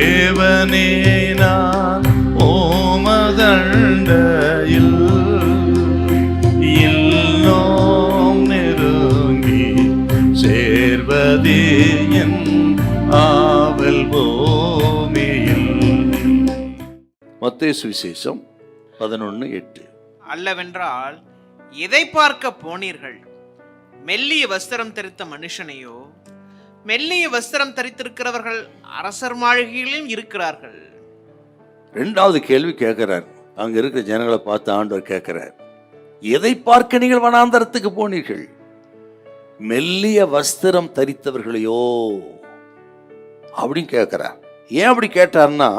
தேவனே நான் ஓமதண்டையில் இன்னும் நெருங்கி சேர்வதே என் ஆவல் பூமியில். மத்தேயு சுவிசேஷம் 11:8. அல்லவென்றால் எதை பார்க்க போனீர்கள்? மெல்லிய வஸ்திரம் தரித்த மனுஷனையோ? மெல்லிய வஸ்திரம் தரித்திருக்கிறவர்கள் அரசர் மாளிகையிலும் இருக்கிறார்கள். ரெண்டாவது கேள்வி கேட்கிறார். அங்க இருக்கிற ஜனங்களை பார்த்து ஆண்டவர் கேட்கிறார், எதை பார்க்க நீங்கள் வனாந்தரத்துக்கு போனீர்கள்? மெல்லிய வஸ்திரம் தரித்தவர்களையோ அப்படின்னு கேட்கிறார். ஏன் அப்படி கேட்டார்னா,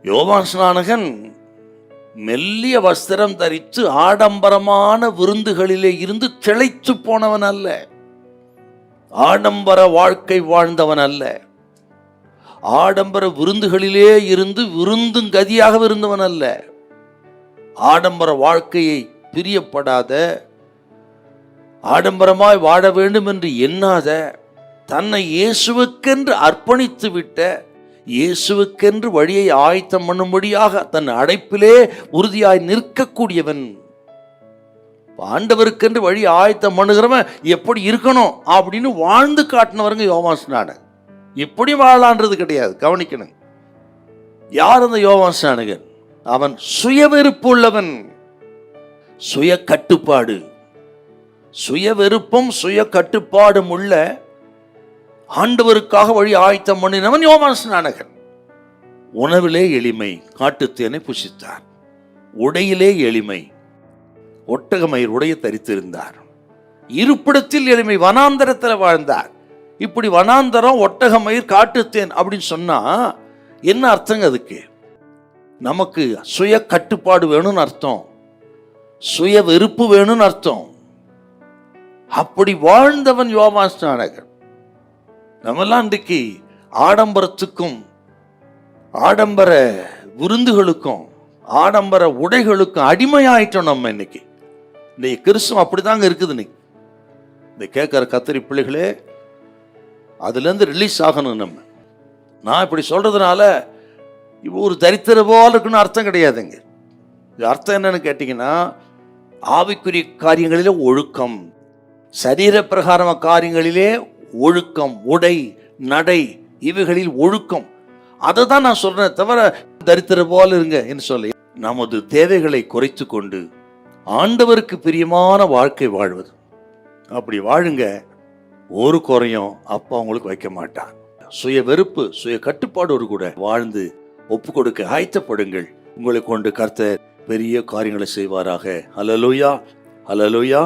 யோவான் ஸ்நானகன் மெல்லிய வஸ்திரம் தரித்து ஆடம்பரமான விருந்துகளிலே இருந்து திளைத்து போனவன் அல்ல, ஆடம்பர வாழ்க்கை வாழ்ந்தவன் அல்ல, ஆடம்பர விருந்துகளிலே இருந்து விருந்தும் கதியாக இருந்தவன் அல்ல, ஆடம்பர வாழ்க்கையை பிரியப்படாத, ஆடம்பரமாய் வாழ வேண்டும் என்று எண்ணாத, தன்னை இயேசுவுக்கென்று அர்ப்பணித்து விட்ட, இயேசுவுக்கென்று வழியை ஆயத்தம் பண்ணும்படியாக தன் அடைப்பிலே உறுதியாய் நிற்கக்கூடியவன். ஆண்டவருக்கென்று வழி ஆயத்தம் பண்ணுகிறவன் எப்படி இருக்கணும் அப்படின்னு வாழ்ந்து காட்டினவருங்க யோவான் ஸ்நானகன். எப்படி வாழலான்றது கிடையாது, கவனிக்கணும். யார் அந்த யோவான் ஸ்நானகன்? அவன் சுய வெறுப்பு உள்ளவன், சுய கட்டுப்பாடு, சுய வெறுப்பும் சுய கட்டுப்பாடும் உள்ள ஆண்டவருக்காக வழி ஆயத்தம் பண்ணினவன் யோவான் ஸ்நானகன். உணவிலே எளிமை, காட்டுத்தேனை புசித்தார். உடையிலே எளிமை, ஒட்டகமயிர் உடைய தரித்திருந்தார். இருப்பிடத்தில் எளிமை, வனாந்தரத்தில் வாழ்ந்தார். இப்படி வனாந்தரம், ஒட்டகமயிர், காட்டுத்தேன் அப்படின்னு சொன்னா என்ன அர்த்தங்க? அதுக்கு நமக்கு சுய கட்டுப்பாடு வேணும்னு அர்த்தம், சுய வெறுப்பு வேணும்னு அர்த்தம். அப்படி வாழ்ந்தவன் யோவான் ஸ்நானகன். நம்மெல்லாம் இன்றைக்கு ஆடம்பரத்துக்கும் ஆடம்பர விருந்துகளுக்கும் ஆடம்பர உடைகளுக்கும் அடிமையாயிட்டோம். நம்ம இன்னைக்கு கிறிஸ்துவம் அப்படிதாங்க இருக்குது. இன்னைக்கு இந்த கேட்கிற கத்தரி பிள்ளைகளே, அதுலேருந்து ரிலீஸ் ஆகணும். நான் இப்படி சொல்றதுனால இப்போ ஒரு தரித்திர போல இருக்குன்னு அர்த்தம் கிடையாதுங்க. இது அர்த்தம் என்னன்னு கேட்டீங்கன்னா, ஆவிக்குரிய காரியங்களிலே ஒழுக்கம், சரீர பிரகாரம காரியங்களிலே ஒழுக்கம், உடை நடை இவைகளில் ஒழுக்கம், அதை தான் நான் சொல்றேன். தவிர தரித்திர போல இருங்க என்று சொல்லி நமது தேவைகளை குறைத்து கொண்டு ஆண்டவருக்கு பிரியமான வாழ்க்கை வாழ்வது. அப்படி வாழுங்க, ஒரு குறையும் அப்பா உங்களுக்கு வைக்க மாட்டான். சுய வெறுப்பு, சுய கட்டுப்பாடோடு கூட வாழ்ந்து ஒப்பு கொடுக்க ஆயத்தப்படுங்கள். உங்களை கொண்டு கர்த்தர் பெரிய காரியங்களை செய்வாராக. ஹல்லேலூயா, ஹல்லேலூயா.